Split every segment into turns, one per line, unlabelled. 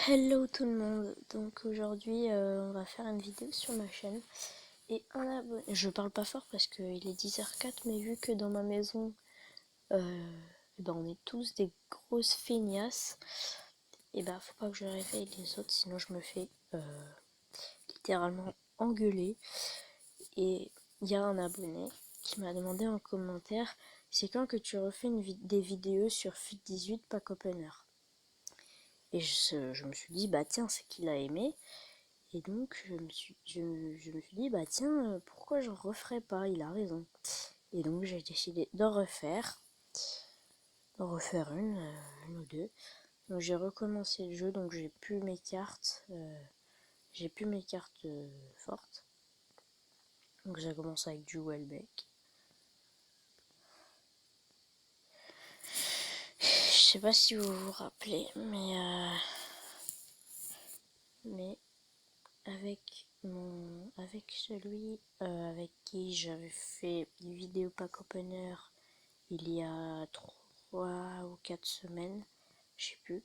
Hello tout le monde, donc aujourd'hui on va faire une vidéo sur ma chaîne et un abonné. Je parle pas fort parce qu'il est 10h04, mais vu que dans ma maison on est tous des grosses feignasses, et faut pas que je réveille les autres, sinon je me fais littéralement engueuler. Et il y a un abonné qui m'a demandé en commentaire: c'est quand que tu refais des vidéos sur FUT18 Pack Opener? Et je me suis dit tiens, c'est qu'il a aimé. Et donc, je me suis dit, tiens, pourquoi j'en referais pas? Il a raison. Et donc, j'ai décidé d'en refaire une ou deux. Donc, j'ai recommencé le jeu, donc j'ai plus mes cartes, fortes. Donc, j'ai commencé avec du Welbeck. Je sais pas si vous vous rappelez, mais avec celui avec qui j'avais fait des vidéos pack opener il y a 3 ou 4 semaines, je sais plus,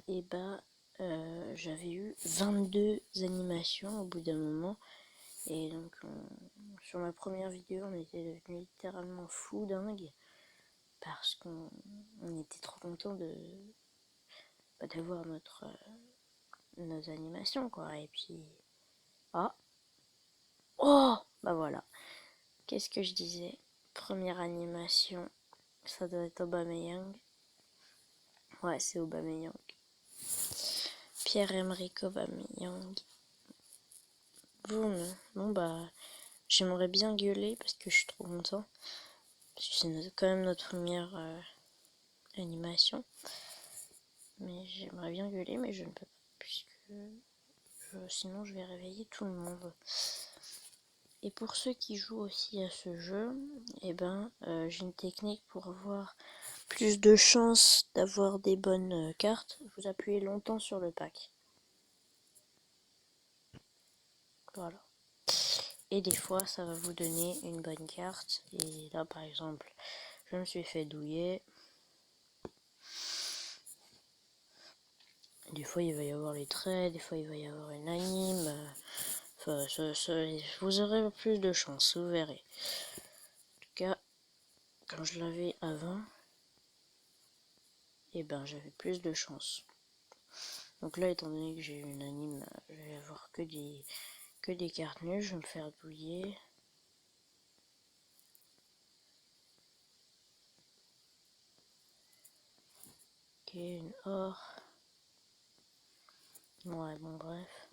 et j'avais eu 22 animations au bout d'un moment. Et donc sur ma première vidéo on était devenu littéralement fou dingue parce qu'on était trop content d'avoir nos animations quoi. Et puis voilà, qu'est-ce que je disais, première animation, ça doit être Aubameyang. Ouais, c'est Aubameyang. Pierre-Emerick Aubameyang. Boum. Bon j'aimerais bien gueuler parce que je suis trop content. Parce que c'est quand même notre première animation. Mais j'aimerais bien gueuler, mais je ne peux pas puisque sinon je vais réveiller tout le monde. Et pour ceux qui jouent aussi à ce jeu, j'ai une technique pour avoir plus de chances d'avoir des bonnes cartes. Vous appuyez longtemps sur le pack. Voilà. Et des fois, ça va vous donner une bonne carte. Et là, par exemple, je me suis fait douiller. Des fois, il va y avoir les traits. Des fois, il va y avoir une anime. Vous aurez plus de chance, vous verrez. En tout cas, quand je l'avais avant, j'avais plus de chance. Donc là, étant donné que j'ai une anime, je vais avoir que des cartes nulles. Je vais me faire douiller. Ok, une or. Ouais, bon, bref.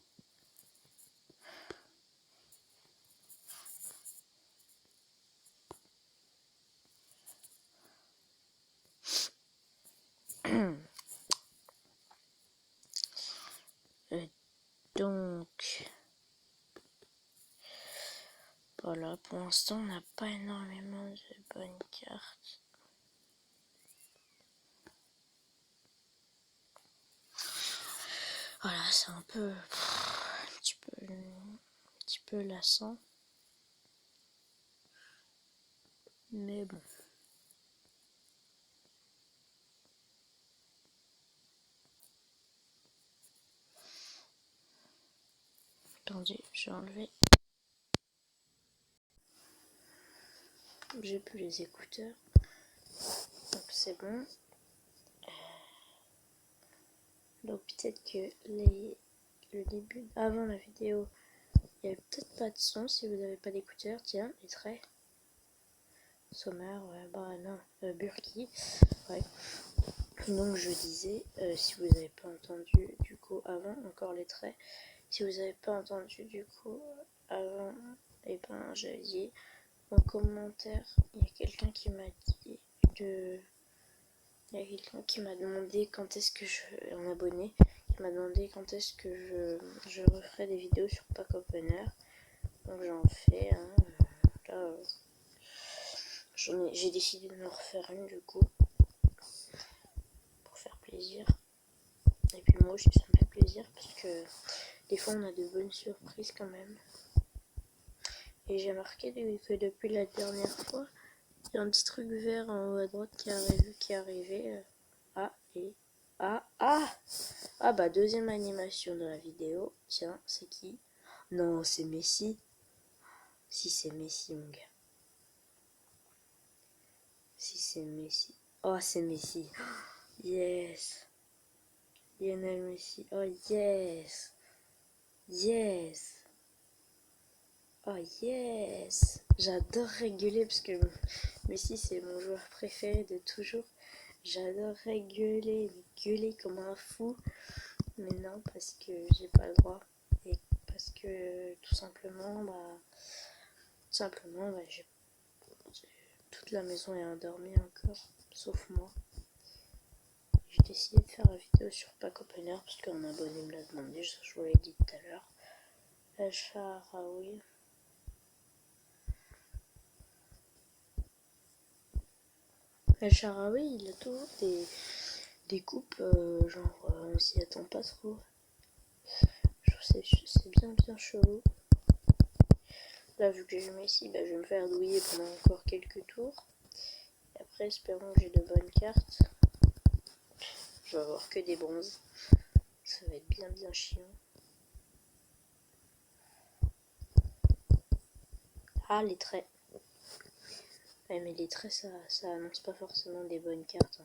Donc, voilà, pour l'instant, on n'a pas énormément de bonnes cartes. Voilà, c'est un petit peu lassant. Mais bon. Attendez, j'ai enlevé. J'ai plus les écouteurs. Donc c'est bon. Donc peut-être que le début, avant la vidéo, il n'y avait peut-être pas de son si vous n'avez pas d'écouteurs. Tiens, les traits. Sommer, ouais, non, Burki. Ouais. Donc je disais, si vous n'avez pas entendu du coup avant, encore les traits. Si vous n'avez pas entendu du coup avant, j'ai dit en commentaire, il y a quelqu'un qui m'a dit il y a quelqu'un qui m'a demandé quand est-ce que un abonné, qui m'a demandé quand est-ce que je referai des vidéos sur Pack Opener. Donc j'en fais, j'ai décidé de me refaire une du coup, pour faire plaisir. Et puis moi aussi ça me fait plaisir parce que des fois on a de bonnes surprises quand même. Et j'ai remarqué que depuis la dernière fois, il y a un petit truc vert en haut à droite qui est arrivé. Ah bah deuxième animation de la vidéo. Tiens, c'est qui? Non, c'est Messi. Si c'est Messi, mon gars. Si c'est Messi. Oh, c'est Messi. Yes. Lionel Messi. Oh, yes. Yes. Oh, yes. J'adore rigoler parce que Messi, c'est mon joueur préféré de toujours. J'adore rigoler, gueuler comme un fou. Mais non, parce que j'ai pas le droit. Et parce que tout simplement, toute la maison est endormie encore, sauf moi. J'ai décidé de faire une vidéo sur Pack Opener parce qu'un abonné me l'a demandé, je vous l'ai dit tout à l'heure. El Shaarawy. El Shaarawy, il a toujours des coupes, on s'y attend pas trop. Je trouve que c'est bien chelou. Là, vu que j'ai Messi, je vais me faire douiller pendant encore quelques tours. Et après, espérons que j'ai de bonnes cartes. Je vais avoir que des bronzes. Ça va être bien chiant. Ah, les traits. Ouais, mais les traits, ça annonce pas forcément des bonnes cartes.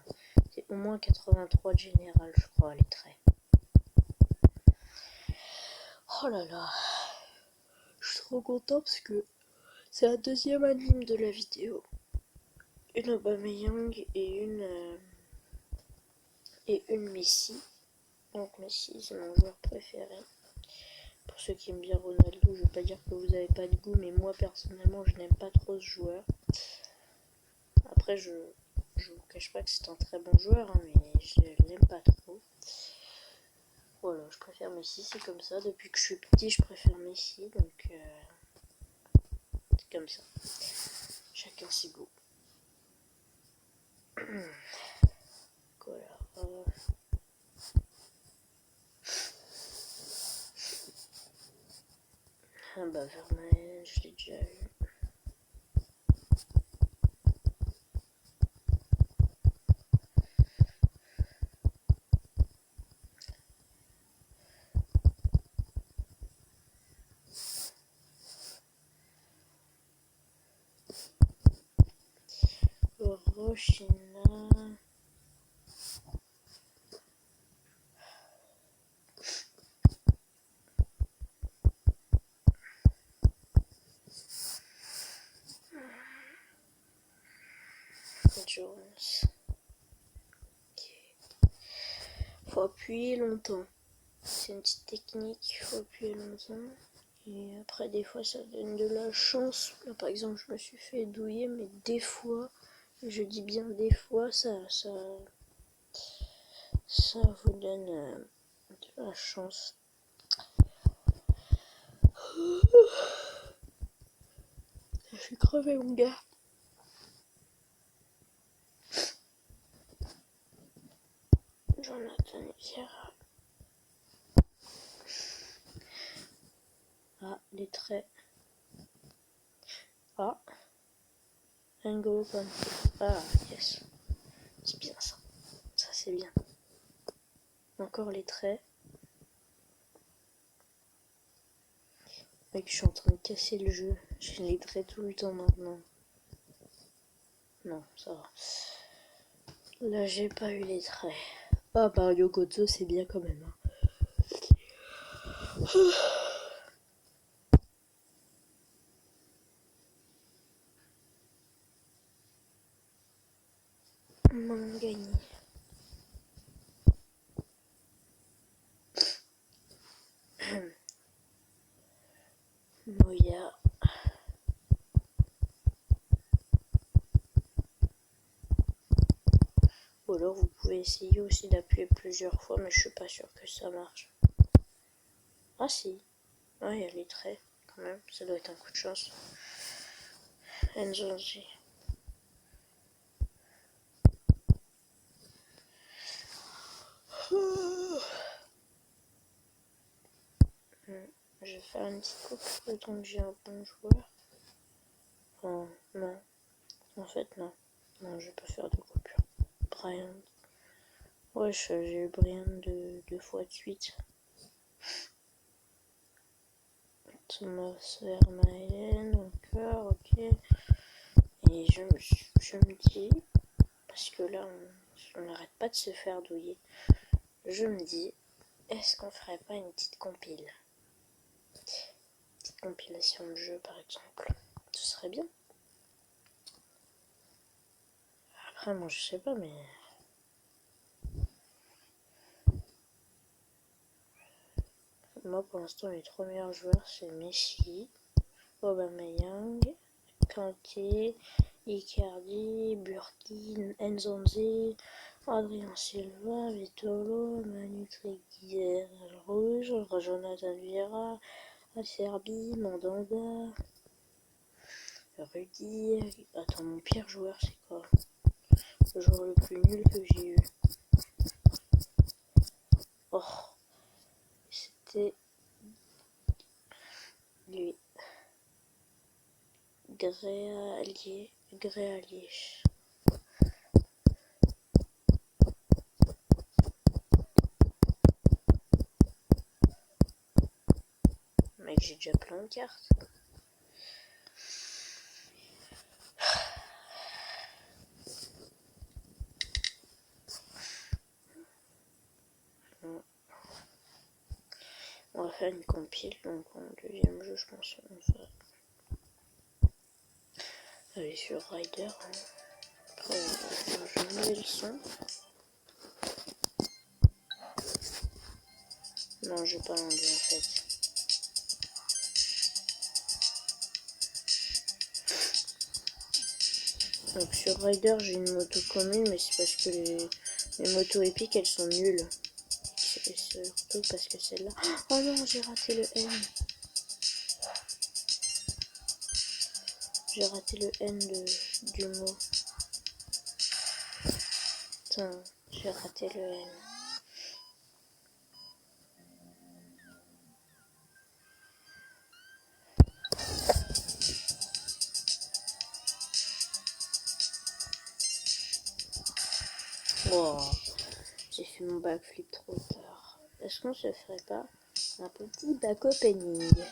C'est au moins 83 de général, je crois, les traits. Oh là là. Je suis trop content parce que c'est la deuxième anime de la vidéo. Une Aubameyang et une Messi. Donc Messi, c'est mon joueur préféré. Pour ceux qui aiment bien Ronaldo, je vais pas dire que vous avez pas de goût, mais moi personnellement, je n'aime pas trop ce joueur. Après, je vous cache pas que c'est un très bon joueur, hein, mais je l'aime pas trop. Voilà, je préfère Messi, c'est comme ça. Depuis que je suis petit, je préfère Messi, donc c'est comme ça. Chacun ses goûts. Voilà. Ah bah Vermaelen, je l'ai déjà eu. Rochina. Jones. Okay. Faut appuyer longtemps. C'est une petite technique, il faut appuyer longtemps. Et après, des fois, ça donne de la chance. Là, par exemple, je me suis fait douiller, mais des fois, je dis bien des fois, ça vous donne de la chance. Je suis crevé, mon gars. Jonathan Vieira. Ah, les traits. Ah. N'Golo Kanté. Ah, yes. C'est bien ça. Ça, c'est bien. Encore les traits. Mec, je suis en train de casser le jeu. J'ai les traits tout le temps maintenant. Non, ça va. Là, j'ai pas eu les traits. Ah, Mario Gozzo, c'est bien quand même. Mangani. Moya. Ou alors vous pouvez essayer aussi d'appuyer plusieurs fois, mais je suis pas sûre que ça marche. Ah si. Ah, il y a les traits quand même. Ça doit être un coup de chance. Nzonzi. Je vais faire une petite coupe le temps que j'ai un bon joueur. Oh, non. En fait, non. Non, je vais pas faire de coupure. Brian. Wesh, j'ai eu Brian deux fois de suite. Thomas Vermaelen encore, ok. Et je me dis, parce que là on n'arrête pas de se faire douiller, je me dis, est-ce qu'on ferait pas une petite compile? Petite compilation de jeux par exemple. Ce serait bien. Après moi je sais pas mais... Moi pour l'instant les 3 meilleurs joueurs c'est Messi, Aubameyang, Kanté, Icardi, Burkin, Nzonzi, Adrien Silva, Vitolo, Manu Triguier, Rouge, Jonathan Vieira, Acerbi, Mandanda, Rudy. Attends, mon pire joueur c'est quoi? Le joueur le plus nul que j'ai eu. Oh, c'était lui. Gréalier. Mec, j'ai déjà plein de cartes. On va faire une compile, donc en deuxième jeu, je pense qu'on va aller sur Rider. Après, je mets le son. Non, j'ai pas rendu en fait. Donc sur Rider, j'ai une moto commune, mais c'est parce que les motos épiques, elles sont nulles. Et surtout parce que celle-là... Oh non, j'ai raté le N. J'ai raté le N du mot. Putain, j'ai raté le N. Wow, j'ai fait mon backflip trop tard. Est-ce qu'on se ferait pas un petit back opening?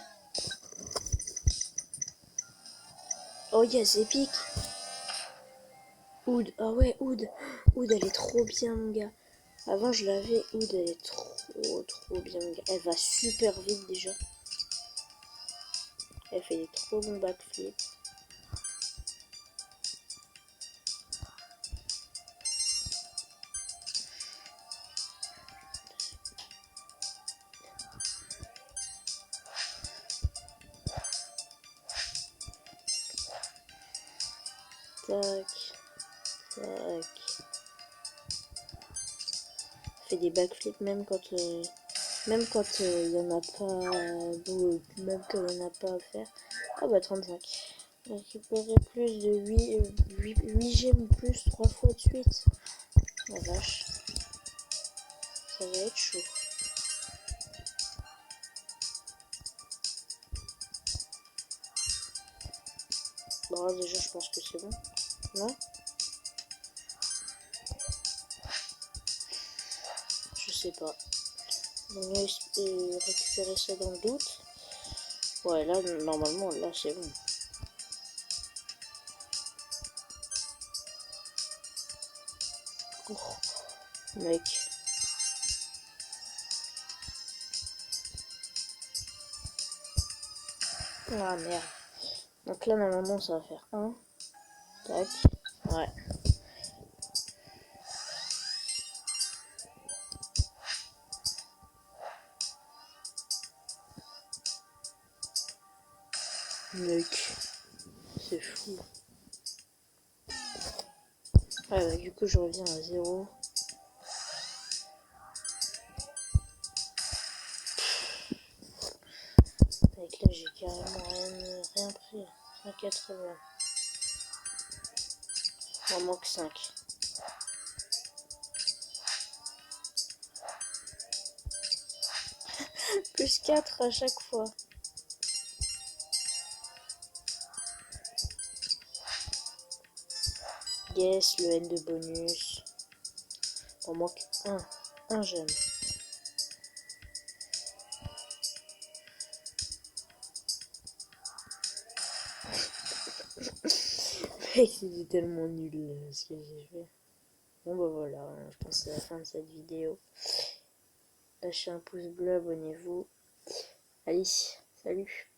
Oh yes, épique. Oud, ah ouais, Oud, elle est trop bien mon gars. Avant je l'avais, Oud elle est trop bien mon gars. Elle va super vite déjà. Elle fait des trop bons backflips. Tac, tac. Elle fait des backflips même quand il y en a pas, même quand il y en a pas à faire. Ah bah 35. Récupérer plus de 8 gemmes plus 3 fois de suite. La vache. Ça va être chaud. Bon déjà je pense que c'est bon. Non? Je sais pas. On va récupérer ça dans le doute. Ouais là normalement là c'est bon. Oh, mec. Ah merde. Donc là normalement ça va faire 1. Tac. Ouais. Mec. C'est fou. Ouais bah, du coup je reviens à 0. Avec là j'ai carrément rien pris. 180. Il manque 5. Plus 4 à chaque fois. Yes, le N de bonus. On manque un j'aime. Mec, c'était tellement nul ce que j'ai fait. Bon bah voilà, je pense que c'est la fin de cette vidéo. Lâchez un pouce bleu, abonnez-vous. Allez, salut.